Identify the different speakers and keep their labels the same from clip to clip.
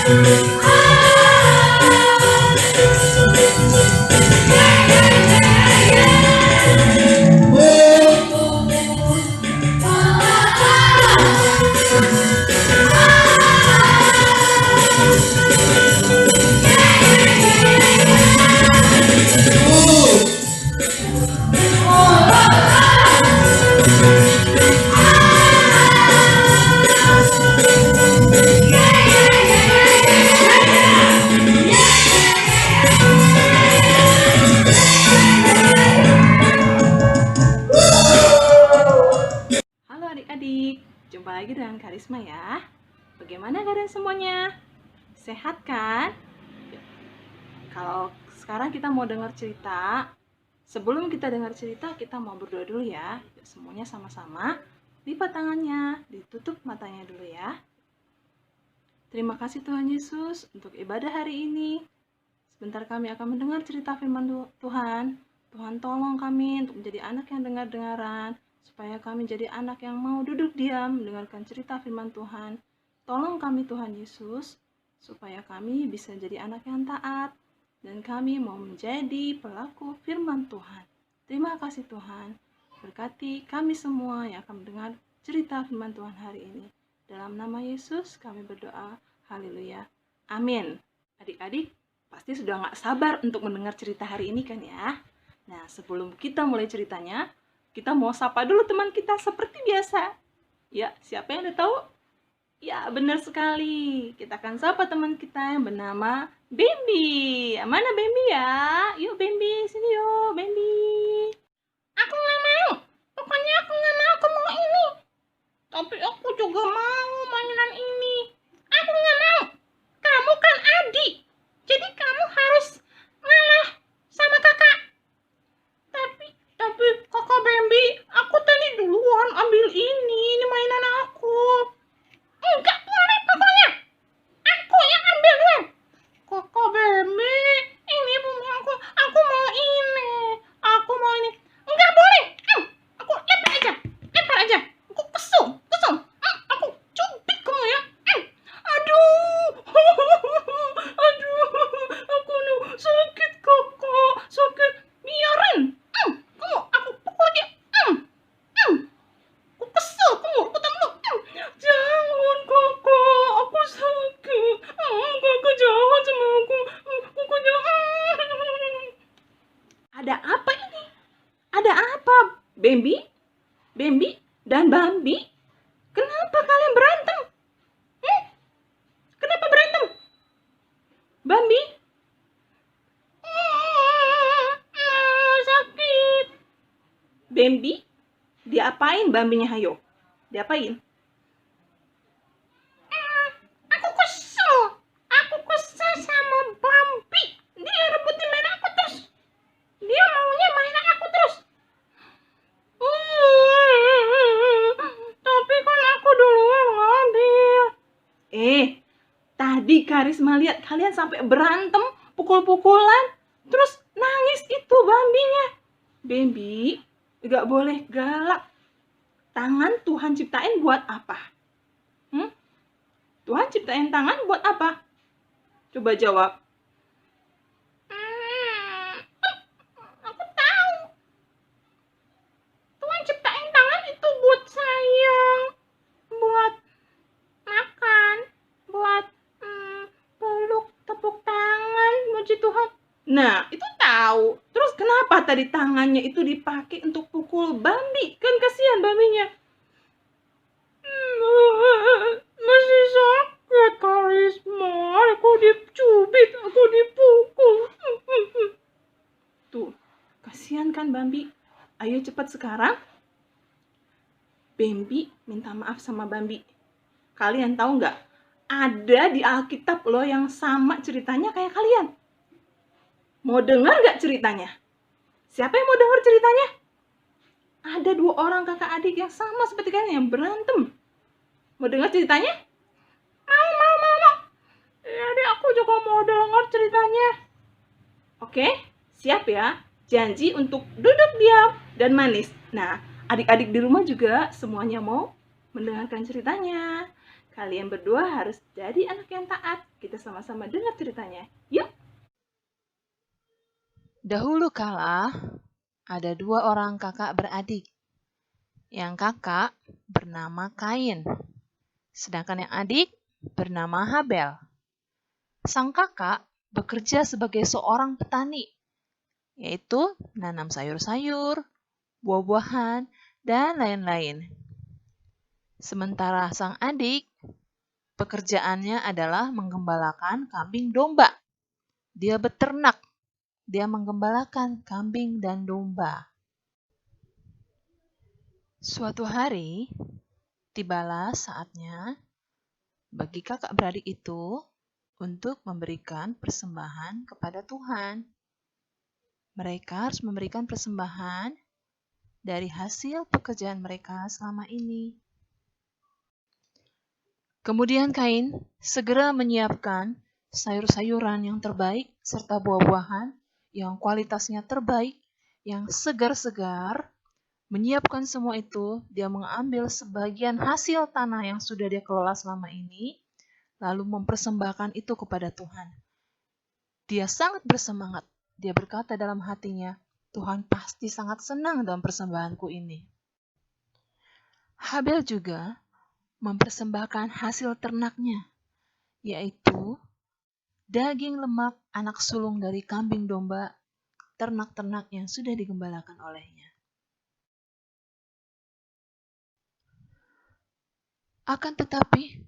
Speaker 1: Halo adik-adik, jumpa lagi dengan Karisma ya. Bagaimana keadaan semuanya? Sehat kan? Kalau sekarang kita mau dengar cerita, sebelum kita dengar cerita, kita mau berdoa dulu ya. Semuanya sama-sama, lipat tangannya, ditutup matanya dulu ya. Terima kasih Tuhan Yesus untuk ibadah hari ini. Sebentar kami akan mendengar cerita firman Tuhan. Tuhan tolong kami untuk menjadi anak yang dengar-dengaran, supaya kami jadi anak yang mau duduk diam mendengarkan cerita firman Tuhan. Tolong kami Tuhan Yesus, supaya kami bisa jadi anak yang taat, dan kami mau menjadi pelaku firman Tuhan. Terima kasih Tuhan, berkati kami semua yang akan mendengar cerita firman Tuhan hari ini. Dalam nama Yesus kami berdoa, haleluya, amin. Adik-adik pasti sudah gak sabar untuk mendengar cerita hari ini kan ya. Nah, sebelum kita mulai ceritanya, kita mau sapa dulu teman kita seperti biasa. Ya, siapa yang udah tahu? Ya, benar sekali. Kita akan sapa teman kita yang bernama Bambi. Mana Bambi ya? Yuk Bambi, sini yuk Bambi.
Speaker 2: Aku nggak mau. Pokoknya aku nggak mau. Aku mau ini. Tapi aku juga mau mainan ini. Aku nggak mau. Kamu kan adik. Jadi kamu harus ngalah sama kakak. Tapi kakak Bambi, aku tadi duluan ambil ini mainan aku. Enggak boleh pokoknya. Aku yang ambil duluan. Kakak Bambi, ini punya aku mau ini. Aku mau ini. Enggak boleh. Aku lempar aja. Aku kesel. Aku cubit kamu ya. Aduh, aku sakit kakak, sakit. Biarin. Aku pukul lagi. Aku kesel kamu. Aku tahu. Jangan kakak, aku sakit. Kakak jahat sama aku. Kakak jahat.
Speaker 1: Ada apa ini? Ada apa Bambi? Bambi dan Bambi? Kenapa kalian berantem? Kenapa berantem? Bambi?
Speaker 2: Sakit.
Speaker 1: Bambi? Diapain Bambinya hayo? Diapain?
Speaker 2: Aku kesel sama Bambi. Dia rebutin mainan aku terus. Dia maunya mainan aku terus. Tapi kan aku duluan ngambil.
Speaker 1: Tadi Karisma lihat kalian sampai berantem, pukul-pukulan, terus nangis itu Bambinya. Bambi, gak boleh galak. Tangan Tuhan ciptain buat apa? Tuhan ciptain tangan buat apa? Coba jawab.
Speaker 2: Aku tahu. Tuhan ciptain tangan itu buat sayang, buat makan, buat peluk, tepuk tangan, muji Tuhan.
Speaker 1: Nah, itu tahu. Terus kenapa tadi tangannya itu dipakai untuk pukul Bambi? Kan kasihan Bambinya.
Speaker 2: Masih sakit Karisma. Aku dicubit, aku dipukul.
Speaker 1: Tuh, kasihan kan Bambi. Ayo cepat sekarang. Bambi minta maaf sama Bambi. Kalian tahu nggak? Ada di Alkitab loh yang sama ceritanya kayak kalian. Mau dengar nggak ceritanya? Siapa yang mau dengar ceritanya? Ada 2 orang kakak adik yang sama seperti kalian yang berantem. Mau dengar ceritanya?
Speaker 2: Mau. Jadi aku juga mau dengar ceritanya.
Speaker 1: Oke, siap ya? Janji untuk duduk diam dan manis. Nah, adik-adik di rumah juga semuanya mau mendengarkan ceritanya. Kalian berdua harus jadi anak yang taat. Kita sama-sama dengar ceritanya. Yuk!
Speaker 3: Dahulu kala, ada 2 orang kakak beradik. Yang kakak bernama Kain, sedangkan yang adik bernama Habel. Sang kakak bekerja sebagai seorang petani, yaitu menanam sayur-sayur, buah-buahan, dan lain-lain. Sementara sang adik, pekerjaannya adalah menggembalakan kambing domba. Dia beternak, dia menggembalakan kambing dan domba. Suatu hari, tibalah saatnya bagi kakak beradik itu untuk memberikan persembahan kepada Tuhan. Mereka harus memberikan persembahan dari hasil pekerjaan mereka selama ini. Kemudian Kain segera menyiapkan sayur-sayuran yang terbaik serta buah-buahan yang kualitasnya terbaik, yang segar-segar. Menyiapkan semua itu, dia mengambil sebagian hasil tanah yang sudah dia kelola selama ini, lalu mempersembahkan itu kepada Tuhan. Dia sangat bersemangat. Dia berkata dalam hatinya, Tuhan pasti sangat senang dalam persembahanku ini. Habel juga mempersembahkan hasil ternaknya, yaitu daging lemak anak sulung dari kambing domba, ternak-ternak yang sudah digembalakan olehnya. Akan tetapi,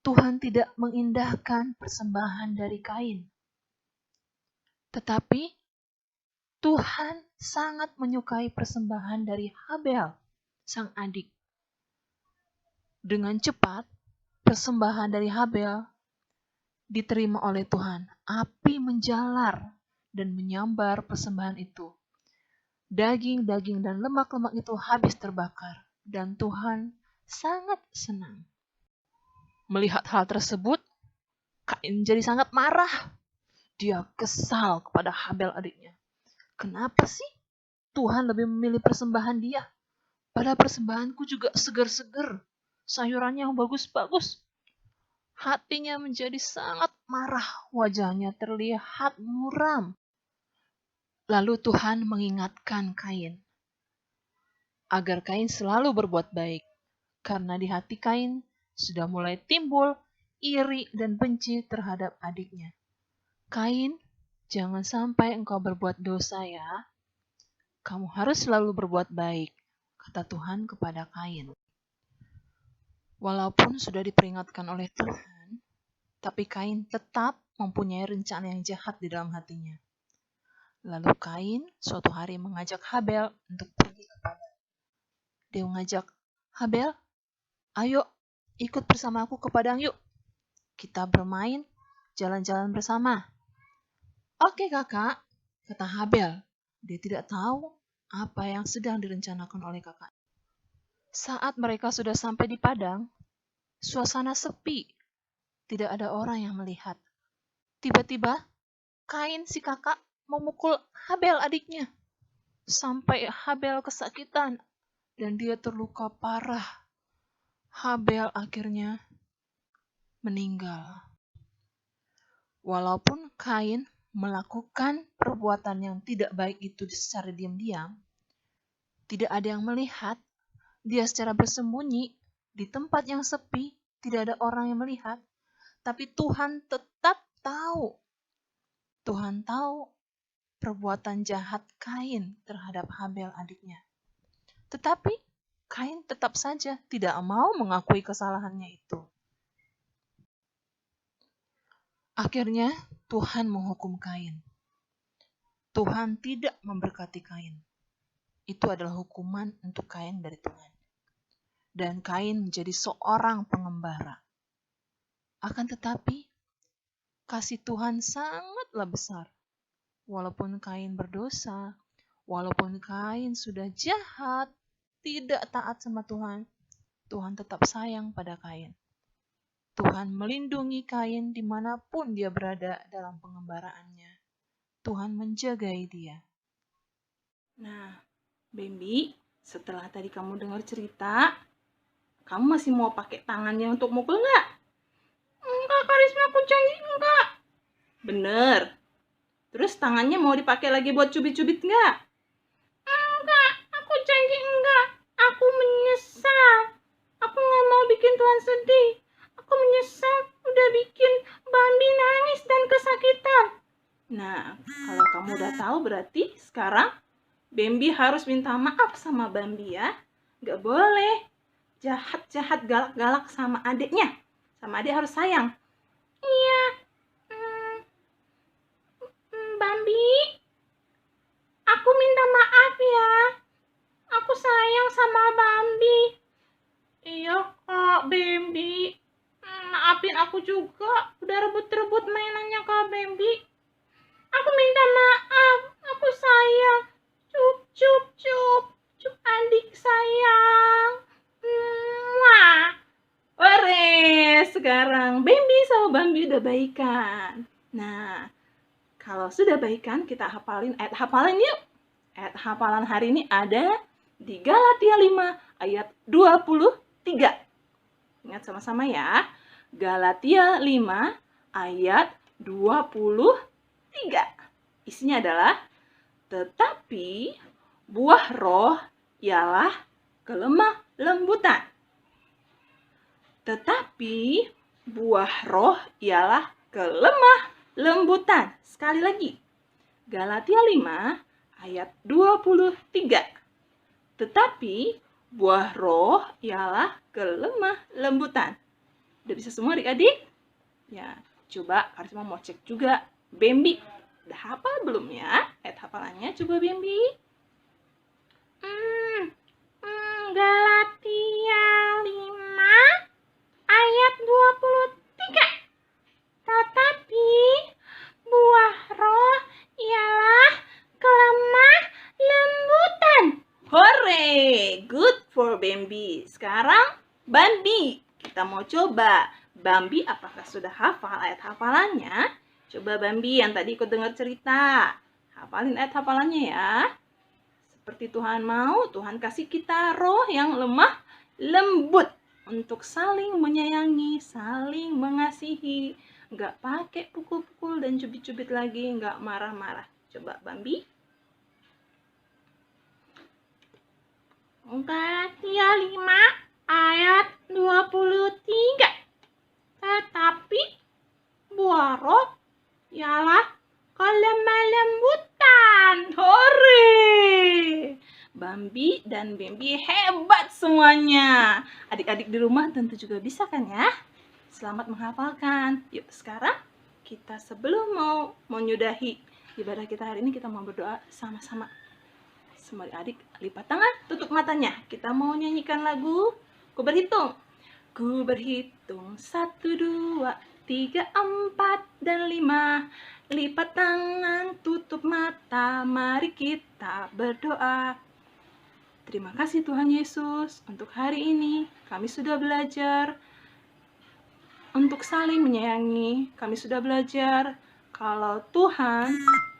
Speaker 3: Tuhan tidak mengindahkan persembahan dari Kain. Tetapi, Tuhan sangat menyukai persembahan dari Habel, sang adik. Dengan cepat, persembahan dari Habel diterima oleh Tuhan. Api menjalar dan menyambar persembahan itu. Daging-daging dan lemak-lemak itu habis terbakar. Dan Tuhan sangat senang. Melihat hal tersebut, Kain jadi sangat marah. Dia kesal kepada Habel adiknya. Kenapa sih Tuhan lebih memilih persembahan dia? Padahal persembahanku juga segar-segar. Sayurannya yang bagus-bagus. Hatinya menjadi sangat marah. Wajahnya terlihat muram. Lalu Tuhan mengingatkan Kain. Agar Kain selalu berbuat baik. Karena di hati Kain sudah mulai timbul iri dan benci terhadap adiknya. Kain, jangan sampai engkau berbuat dosa ya. Kamu harus selalu berbuat baik, kata Tuhan kepada Kain. Walaupun sudah diperingatkan oleh Tuhan, tapi Kain tetap mempunyai rencana yang jahat di dalam hatinya. Lalu Kain suatu hari mengajak Habel untuk pergi ke padang. Dia mengajak, Habel, ayo ikut bersama aku ke padang yuk. Kita bermain, jalan-jalan bersama. Oke kakak, kata Habel. Dia tidak tahu apa yang sedang direncanakan oleh kakak. Saat mereka sudah sampai di padang, suasana sepi. Tidak ada orang yang melihat. Tiba-tiba, Kain si kakak memukul Habel adiknya. Sampai Habel kesakitan dan dia terluka parah. Habel akhirnya meninggal. Walaupun Kain melakukan perbuatan yang tidak baik itu secara diam-diam, tidak ada yang melihat, dia secara bersembunyi di tempat yang sepi, tidak ada orang yang melihat, tapi Tuhan tetap tahu. Tuhan tahu perbuatan jahat Kain terhadap Habel adiknya. Tetapi Kain tetap saja tidak mau mengakui kesalahannya itu. Akhirnya Tuhan menghukum Kain. Tuhan tidak memberkati Kain. Itu adalah hukuman untuk Kain dari Tuhan. Dan Kain menjadi seorang pengembara. Akan tetapi, kasih Tuhan sangatlah besar. Walaupun Kain berdosa, walaupun Kain sudah jahat, tidak taat sama Tuhan, Tuhan tetap sayang pada Kain. Tuhan melindungi Kain dimanapun dia berada dalam pengembaraannya. Tuhan menjagai dia.
Speaker 1: Nah, Bambi, setelah tadi kamu dengar cerita, Kamu masih mau pakai tangannya untuk mukul nggak?
Speaker 2: Enggak, Karisma, aku janji enggak.
Speaker 1: Bener. Terus tangannya mau dipakai lagi buat cubit-cubit nggak?
Speaker 2: Enggak, aku janji enggak. Aku menyesal. Aku nggak mau bikin Tuhan sedih. Aku menyesal udah bikin Bambi nangis dan kesakitan.
Speaker 1: Nah, kalau kamu udah tahu berarti sekarang Bambi harus minta maaf sama Bambi ya. Nggak boleh jahat-jahat galak-galak sama adiknya. Sama adik harus sayang.
Speaker 2: Iya. Bambi, aku minta maaf ya. Aku sayang sama Bambi. Iya Kak, Bambi. Maafin aku juga. Udah rebut-rebut mainannya Kak Bambi. Aku minta maaf. Aku sayang. Cup, cup, cup. Cup adik sayang. Mwah.
Speaker 1: Ore, sekarang Bambi sama Bambi udah baikan. Nah, kalau sudah baikan, kita hafalin ayat hafalan yuk. Ayat hafalan hari ini ada di Galatia 5 ayat 23. Ingat sama-sama ya. Galatia 5 ayat 23. Isinya adalah, tetapi buah roh ialah kelemah lembutan. Tetapi buah roh ialah kelemah lembutan. Sekali lagi. Galatia 5 ayat 23. Tetapi buah roh ialah kelemah lembutan. Udah bisa semua adik-adik? Ya, coba Karisma mau cek juga. Bambi, udah hafal belum ya ayat hafalannya? Coba Bambi.
Speaker 2: Galatia 5 ayat 23. Tetapi buah roh ialah kelemah lembutan.
Speaker 1: Hore, good for Bambi. Sekarang Bambi, kita mau coba. Bambi apakah sudah hafal ayat hafalannya? Coba Bambi yang tadi ikut dengar cerita. Hafalin ayat hafalannya ya. Seperti Tuhan mau, Tuhan kasih kita roh yang lemah lembut untuk saling menyayangi, saling mengasihi. Nggak pakai pukul-pukul dan cubit-cubit lagi, nggak marah-marah. Coba Bambi.
Speaker 2: Galatia 5 ayat 23. Tetapi buah roh ialah kelemah lembutan.
Speaker 1: Hore! Bambi dan Bambi hebat semuanya. Adik-adik di rumah tentu juga bisa kan ya? Selamat menghafalkan. Yuk sekarang kita sebelum mau menyudahi ibadah kita hari ini, kita mau berdoa sama-sama. Semua adik lipat tangan, tutup matanya. Kita mau nyanyikan lagu. Ku berhitung. Ku berhitung 1, 2, 3, 4, dan 5. Lipat tangan, tutup mata. Mari kita berdoa. Terima kasih Tuhan Yesus. Untuk hari ini kami sudah belajar untuk saling menyayangi. Kami sudah belajar kalau Tuhan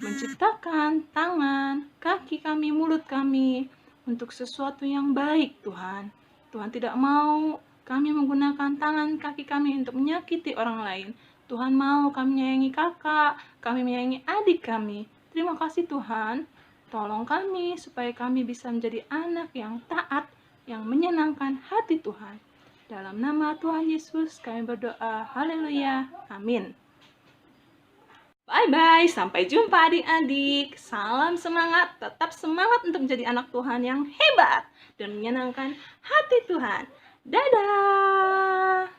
Speaker 1: menciptakan tangan, kaki kami, mulut kami untuk sesuatu yang baik, Tuhan. Tuhan tidak mau kami menggunakan tangan, kaki kami untuk menyakiti orang lain. Tuhan mau kami menyayangi kakak, kami menyayangi adik kami. Terima kasih Tuhan. Tolong kami supaya kami bisa menjadi anak yang taat, yang menyenangkan hati Tuhan. Dalam nama Tuhan Yesus kami berdoa. Haleluya. Amin. Bye-bye, sampai jumpa adik-adik. Salam semangat, tetap semangat untuk menjadi anak Tuhan yang hebat dan menyenangkan hati Tuhan. Dadah!